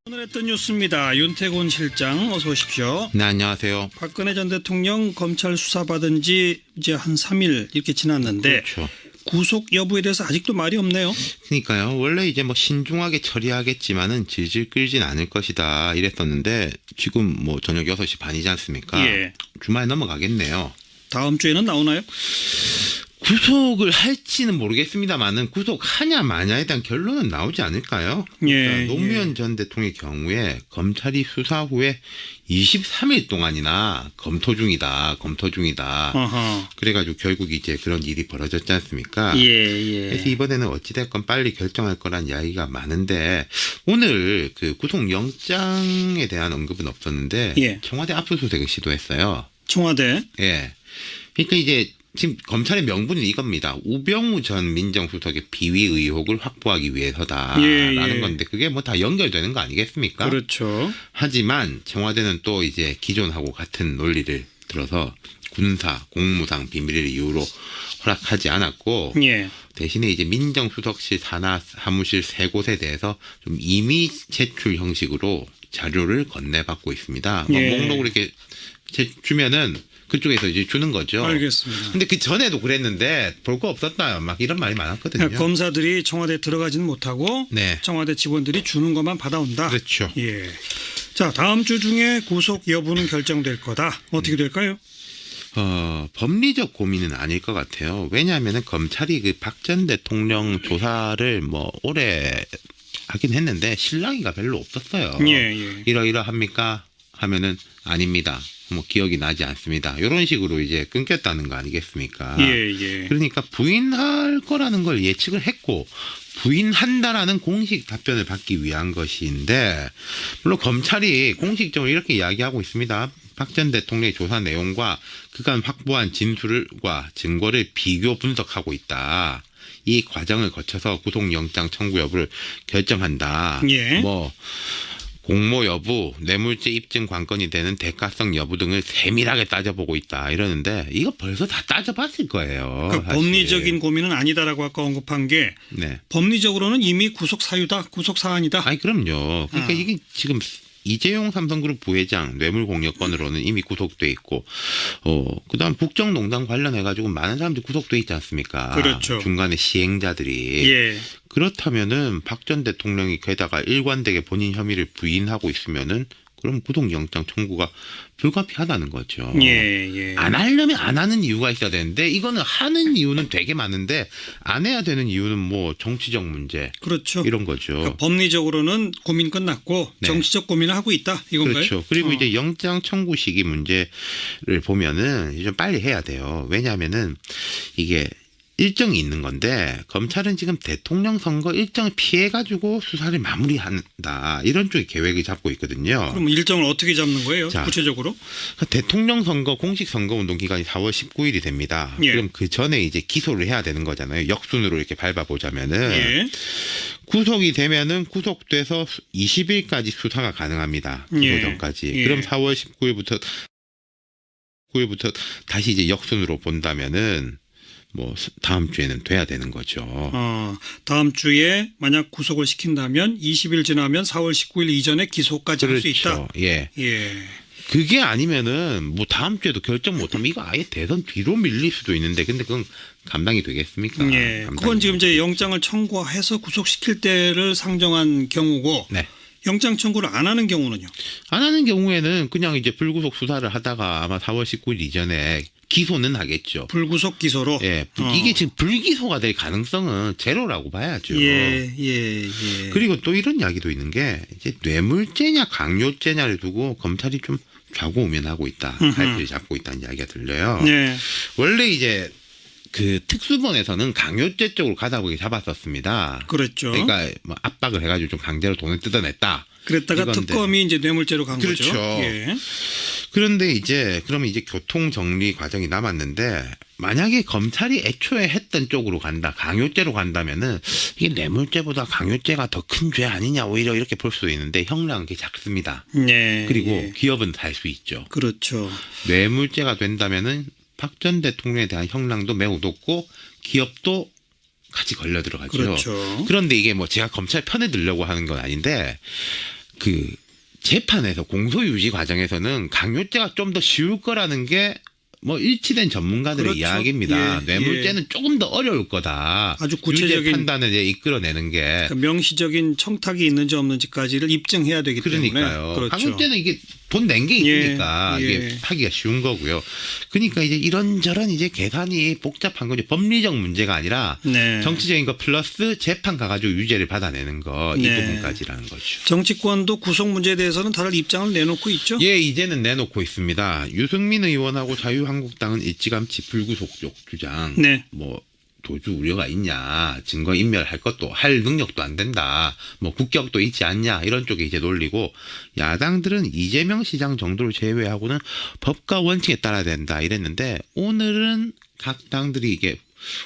오늘 했던 뉴스입니다. 윤태곤 실장 어서 오십시오. 네, 안녕하세요. 박근혜 전 대통령 검찰 수사받은 지 이제 한 3일 이렇게 지났는데 그렇죠. 구속 여부에 대해서 아직도 말이 없네요. 그러니까요. 원래 이제 뭐 신중하게 처리하겠지만은 질질 끌진 않을 것이다 이랬었는데 지금 뭐 저녁 6시 반이지 않습니까? 예. 주말에 넘어가겠네요. 다음 주에는 나오나요? 구속을 할지는 모르겠습니다만은 구속하냐 마냐에 대한 결론은 나오지 않을까요? 예, 그러니까 노무현 전 대통령의 경우에 검찰이 수사 후에 23일 동안이나 검토 중이다. 어허. 그래가지고 결국 이제 그런 일이 벌어졌지 않습니까? 예. 그래서 이번에는 어찌됐건 빨리 결정할 거란 이야기가 많은데 오늘 그 구속영장에 대한 언급은 없었는데 예. 청와대 압수수색을 시도했어요. 청와대. 예. 그러니까 이제 지금 검찰의 명분은 이겁니다. 우병우 전 민정수석의 비위 의혹을 확보하기 위해서다라는 건데 그게 뭐 다 연결되는 거 아니겠습니까? 그렇죠. 하지만 청와대는 또 이제 기존하고 같은 논리를 들어서 군사, 공무상 비밀을 이유로 허락하지 않았고 예. 대신에 이제 민정수석실 산하 사무실 3곳에 대해서 좀 임의 제출 형식으로 자료를 건네받고 있습니다. 예. 목록을 이렇게 주면은 그쪽에서 이제 주는 거죠. 알겠습니다. 근데 그 전에도 그랬는데 볼 거 없었다 막 이런 말이 많았거든요. 검사들이 청와대에 들어가지는 못하고 네. 청와대 직원들이 주는 것만 받아온다. 그렇죠. 예. 자, 다음 주 중에 구속 여부는 결정될 거다. 어떻게 될까요? 법리적 고민은 아닐 것 같아요. 왜냐하면 검찰이 그 박 전 대통령 조사를 뭐 오래 하긴 했는데 실랑이가 별로 없었어요. 예. 이러이러합니까? 하면은 아닙니다. 뭐 기억이 나지 않습니다. 이런 식으로 이제 끊겼다는 거 아니겠습니까? 예. 그러니까 부인할 거라는 걸 예측을 했고 부인한다라는 공식 답변을 받기 위한 것인데 물론 검찰이 공식적으로 이렇게 이야기하고 있습니다. 박 전 대통령의 조사 내용과 그간 확보한 진술과 증거를 비교 분석하고 있다. 이 과정을 거쳐서 구속영장 청구 여부를 결정한다. 예. 뭐 공모 여부, 뇌물죄 입증 관건이 되는 대가성 여부 등을 세밀하게 따져보고 있다 이러는데 이거 벌써 다 따져봤을 거예요. 그러니까 법리적인 고민은 아니다라고 아까 언급한 게 네. 법리적으로는 이미 구속 사유다, 구속 사안이다. 아니 그럼요. 그러니까 이게 지금 이재용 삼성그룹 부회장 뇌물 공여건으로는 이미 구속돼 있고, 그다음 국정농단 관련해 가지고 많은 사람들이 구속돼 있지 않습니까? 그렇죠. 중간에 시행자들이. 예. 그렇다면은 박 전 대통령이 게다가 일관되게 본인 혐의를 부인하고 있으면은 그럼 구속영장 청구가 불가피하다는 거죠. 예. 안 하려면 안 하는 이유가 있어야 되는데 이거는 하는 이유는 되게 많은데 안 해야 되는 이유는 뭐 정치적 문제. 그렇죠. 이런 거죠. 그러니까 법리적으로는 고민 끝났고 네. 정치적 고민을 하고 있다 이건가요? 그렇죠. 그리고 이제 영장 청구 시기 문제를 보면은 좀 빨리 해야 돼요. 왜냐하면은 이게 일정이 있는 건데 검찰은 지금 대통령 선거 일정을 피해 가지고 수사를 마무리한다 이런 쪽의 계획을 잡고 있거든요. 그럼 일정을 어떻게 잡는 거예요? 자, 구체적으로? 대통령 선거 공식 선거 운동 기간이 4월 19일이 됩니다. 예. 그럼 그 전에 이제 기소를 해야 되는 거잖아요. 역순으로 이렇게 밟아보자면은 예. 구속이 되면은 구속돼서 20일까지 수사가 가능합니다. 기소 전까지. 예. 그럼 4월 19일부터 다시 이제 역순으로 본다면은 뭐 다음 주에는 돼야 되는 거죠. 다음 주에 만약 구속을 시킨다면 20일 지나면 4월 19일 이전에 기소까지 할 수 있다. 예. 예. 그게 아니면은 뭐 다음 주에도 결정 못하면 이거 아예 대선 뒤로 밀릴 수도 있는데 근데 그건 감당이 되겠습니까? 예. 그건 지금 이제 영장을 청구해서 구속시킬 때를 상정한 경우고. 네. 영장 청구를 안 하는 경우는요? 안 하는 경우에는 그냥 이제 불구속 수사를 하다가 아마 4월 19일 이전에 기소는 하겠죠. 불구속 기소로? 예. 이게 지금 불기소가 될 가능성은 제로라고 봐야죠. 예. 그리고 또 이런 이야기도 있는 게 이제 뇌물죄냐 강요죄냐를 두고 검찰이 좀 좌고우면하고 있다. 발표를 잡고 있다는 이야기가 들려요. 네. 원래 이제 그 특수본에서는 강요죄 쪽으로 가다 보게 잡았었습니다. 그렇죠. 그러니까 뭐 압박을 해가지고 좀 강제로 돈을 뜯어냈다. 그랬다가 이건데. 특검이 이제 뇌물죄로 간 그렇죠. 거죠. 예. 그런데 이제 그러면 이제 교통 정리 과정이 남았는데 만약에 검찰이 애초에 했던 쪽으로 간다, 강요죄로 간다면은 이게 뇌물죄보다 강요죄가 더 큰 죄 아니냐 오히려 이렇게 볼 수도 있는데 형량은 게 작습니다. 네. 그리고 기업은 살 수 있죠. 그렇죠. 뇌물죄가 된다면은 박 전 대통령에 대한 형량도 매우 높고 기업도 같이 걸려 들어가죠. 그렇죠. 그런데 이게 뭐 제가 검찰 편에 들려고 하는 건 아닌데 그 재판에서 공소유지 과정에서는 강요죄가 좀 더 쉬울 거라는 게 뭐 일치된 전문가들의 그렇죠. 이야기입니다. 예, 뇌물죄는 조금 더 어려울 거다. 아주 구체적인 유죄 판단을 이제 이끌어내는 게 그 명시적인 청탁이 있는지 없는지까지를 입증해야 되기 그러니까요. 때문에. 그렇죠. 강요죄는 이게 돈 낸 게 있으니까 예, 예. 이게 하기가 쉬운 거고요. 그러니까 이제 이런저런 이제 계산이 복잡한 거죠. 법리적 문제가 아니라 네. 정치적인 거 플러스 재판 가가지고 유죄를 받아내는 거 이 네. 부분까지라는 거죠. 정치권도 구속 문제에 대해서는 다들 입장을 내놓고 있죠. 예, 이제는 내놓고 있습니다. 유승민 의원하고 자유한국당은 일찌감치 불구속 쪽 주장. 네. 뭐 도주 우려가 있냐, 증거 인멸할 것도 할 능력도 안 된다, 뭐 국격도 있지 않냐 이런 쪽에 이제 놀리고 야당들은 이재명 시장 정도를 제외하고는 법과 원칙에 따라야 된다 이랬는데 오늘은 각 당들이 이게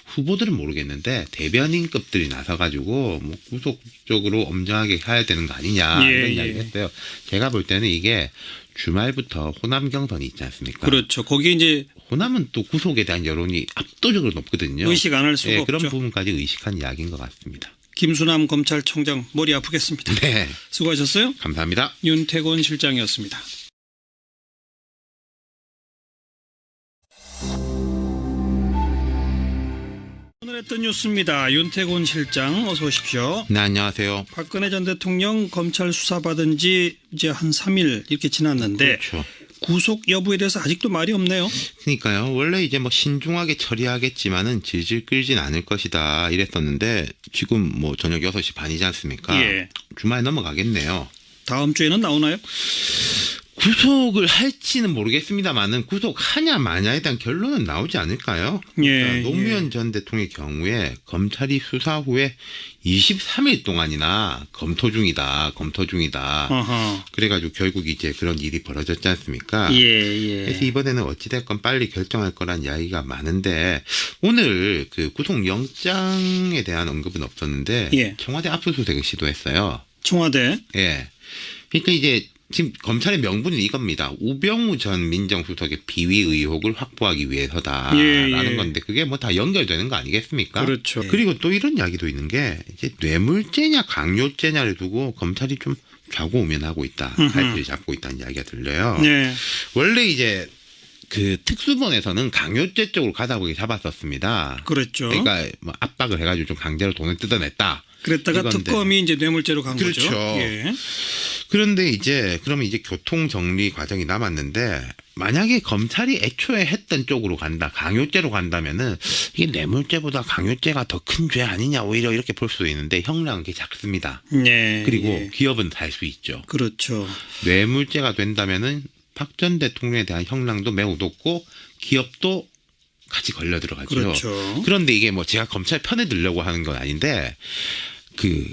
후보들은 모르겠는데 대변인급들이 나서가지고 뭐 구속적으로 엄정하게 해야 되는 거 아니냐 예, 이런 예. 이야기를 했어요. 제가 볼 때는 이게 주말부터 호남 경선이 있지 않습니까? 그렇죠. 거기에 이제 호남은 또 구속에 대한 여론이 압도적으로 높거든요. 의식 안 할 수가 예, 없죠. 그런 부분까지 의식한 이야기인 것 같습니다. 김수남 검찰총장 머리 아프겠습니다. 네, 수고하셨어요. 감사합니다. 윤태곤 실장이었습니다. 오늘 했던 뉴스입니다. 윤태곤 실장 어서 오십시오. 네, 안녕하세요. 박근혜 전 대통령 검찰 수사받은 지 이제 한 3일 이렇게 지났는데 그렇죠. 구속 여부에 대해서 아직도 말이 없네요. 그러니까요. 원래 이제 뭐 신중하게 처리하겠지만은 질질 끌진 않을 것이다 이랬었는데 지금 뭐 저녁 6시 반이지 않습니까? 예. 주말 넘어가겠네요. 다음 주에는 나오나요? 구속을 할지는 모르겠습니다만은 구속하냐 마냐에 대한 결론은 나오지 않을까요? 그러니까 예, 노무현 전 대통령의 경우에 검찰이 수사 후에 23일 동안이나 검토 중이다. 어허. 그래가지고 결국 이제 그런 일이 벌어졌지 않습니까? 예. 그래서 이번에는 어찌됐건 빨리 결정할 거란 이야기가 많은데 오늘 그 구속영장에 대한 언급은 없었는데 예. 청와대 압수수색을 시도했어요. 청와대. 예. 그러니까 이제 지금 검찰의 명분은 이겁니다. 우병우 전 민정수석의 비위 의혹을 확보하기 위해서다라는 예. 건데 그게 뭐 다 연결되는 거 아니겠습니까? 그렇죠. 그리고 또 이런 이야기도 있는 게 이제 뇌물죄냐 강요죄냐를 두고 검찰이 좀 좌고우면하고 있다. 갈피를 잡고 있다는 이야기가 들려요. 네. 원래 이제 그 특수본에서는 강요죄 쪽으로 가다보게 잡았었습니다. 그렇죠. 그러니까 뭐 압박을 해가지고 좀 강제로 돈을 뜯어냈다. 그랬다가 이건데. 특검이 이제 뇌물죄로 간 그렇죠. 거죠. 예. 그런데 이제 그러면 이제 교통 정리 과정이 남았는데 만약에 검찰이 애초에 했던 쪽으로 간다, 강요죄로 간다면은 이게 뇌물죄보다 강요죄가 더 큰 죄 아니냐 오히려 이렇게 볼 수도 있는데 형량은 게 작습니다. 네. 그리고 예. 기업은 살 수 있죠. 그렇죠. 뇌물죄가 된다면은 박 전 대통령에 대한 형량도 매우 높고 기업도 같이 걸려 들어가죠. 그렇죠. 그런데 이게 뭐 제가 검찰 편에 들려고 하는 건 아닌데 그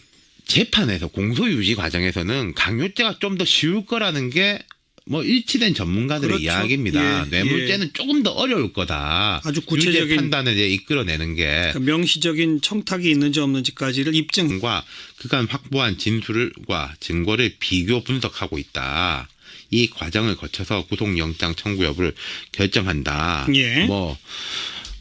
재판에서 공소유지 과정에서는 강요죄가 좀 더 쉬울 거라는 게 뭐 일치된 전문가들의 그렇죠. 이야기입니다. 예, 뇌물죄는 조금 더 어려울 거다. 아주 유죄 구체적인 판단을 이제 이끌어내는 게 그 명시적인 청탁이 있는지 없는지까지를 입증. 과 그간 확보한 진술과 증거를 비교 분석하고 있다. 이 과정을 거쳐서 구속영장 청구 여부를 결정한다. 예. 뭐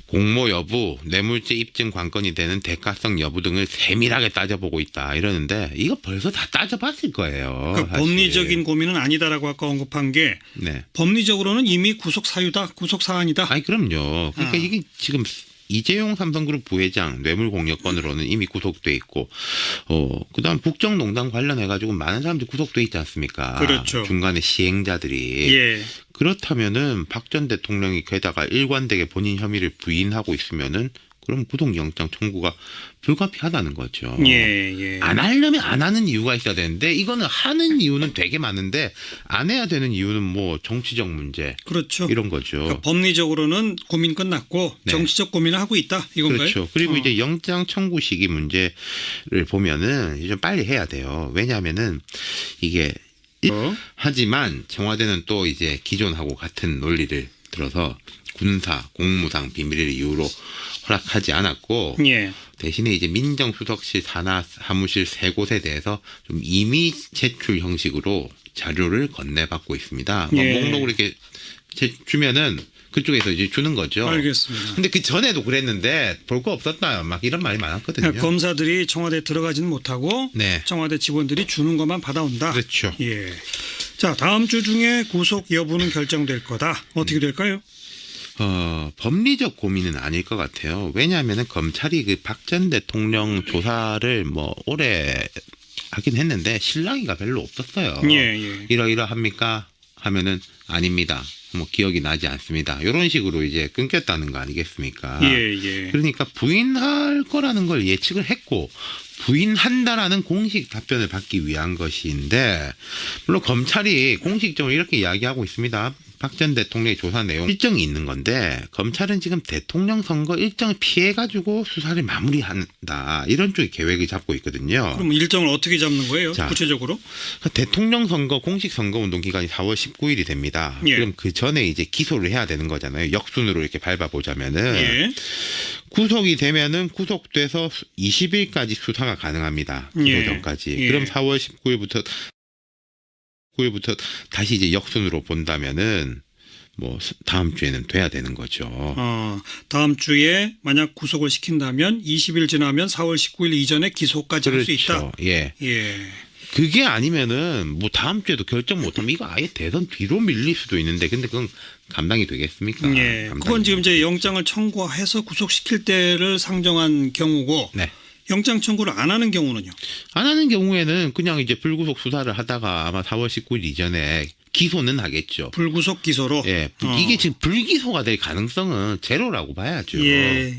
공모 여부, 뇌물죄 입증 관건이 되는 대가성 여부 등을 세밀하게 따져보고 있다 이러는데 이거 벌써 다 따져봤을 거예요. 그러니까 사실. 법리적인 고민은 아니다라고 아까 언급한 게 네. 법리적으로는 이미 구속 사유다, 구속 사안이다. 아니 그럼요. 그러니까 이게 지금 이재용 삼성그룹 부회장 뇌물 공여건으로는 이미 구속돼 있고, 그다음 국정농단 관련해 가지고 많은 사람들이 구속돼 있지 않습니까? 그렇죠. 중간에 시행자들이. 예. 그렇다면은 박 전 대통령이 게다가 일관되게 본인 혐의를 부인하고 있으면은 그럼 구속영장 청구가 불가피하다는 거죠. 예. 안 하려면 안 하는 이유가 있어야 되는데 이거는 하는 이유는 되게 많은데 안 해야 되는 이유는 뭐 정치적 문제 그렇죠. 이런 거죠. 그러니까 법리적으로는 고민 끝났고 네. 정치적 고민을 하고 있다 이건가요? 그렇죠. 그리고 이제 영장 청구 시기 문제를 보면은 좀 빨리 해야 돼요. 왜냐하면은 이게 하지만 청와대는 또 이제 기존하고 같은 논리를 들어서 군사, 공무상 비밀을 이유로 허락하지 않았고 예. 대신에 이제 민정수석실 산하 사무실 3곳에 대해서 좀 임의 제출 형식으로 자료를 건네받고 있습니다. 예. 목록을 이렇게 주면은 그쪽에서 이제 주는 거죠. 알겠습니다. 근데 그 전에도 그랬는데 볼 거 없었다 막 이런 말이 많았거든요. 그러니까 검사들이 청와대에 들어가지는 못하고 네. 청와대 직원들이 주는 것만 받아온다. 그렇죠. 예. 자, 다음 주 중에 구속 여부는 결정될 거다. 어떻게 될까요? 법리적 고민은 아닐 것 같아요. 왜냐하면은 검찰이 그 박 전 대통령 조사를 뭐 오래 하긴 했는데 실랑이가 별로 없었어요. 예. 이러이러합니까? 하면은 아닙니다. 뭐 기억이 나지 않습니다. 이런 식으로 이제 끊겼다는 거 아니겠습니까? 예. 그러니까 부인할 거라는 걸 예측을 했고 부인한다라는 공식 답변을 받기 위한 것인데 물론 검찰이 공식적으로 이렇게 이야기하고 있습니다. 박 전 대통령의 조사 내용 일정이 있는 건데 검찰은 지금 대통령 선거 일정을 피해가지고 수사를 마무리한다 이런 쪽의 계획을 잡고 있거든요. 그럼 일정을 어떻게 잡는 거예요? 자, 구체적으로? 대통령 선거 공식 선거 운동 기간이 4월 19일이 됩니다. 예. 그럼 그 전에 이제 기소를 해야 되는 거잖아요. 역순으로 이렇게 밟아보자면은 예. 구속이 되면은 구속돼서 20일까지 수사가 가능합니다. 기소 예. 전까지. 예. 그럼 4월 19일부터 다시 이제 역순으로 본다면은 뭐 다음 주에는 돼야 되는 거죠. 다음 주에 만약 구속을 시킨다면 20일 지나면 4월 19일 이전에 기소까지 할 수 있다. 예. 예. 그게 아니면은 뭐 다음 주에도 결정 못하면 이거 아예 대선 뒤로 밀릴 수도 있는데 근데 그건 감당이 되겠습니까? 예. 그건 지금 이제 영장을 청구해서 구속시킬 때를 상정한 경우고 네. 영장 청구를 안 하는 경우는요? 안 하는 경우에는 그냥 이제 불구속 수사를 하다가 아마 4월 19일 이전에 기소는 하겠죠. 불구속 기소로? 예. 이게 지금 불기소가 될 가능성은 제로라고 봐야죠. 예.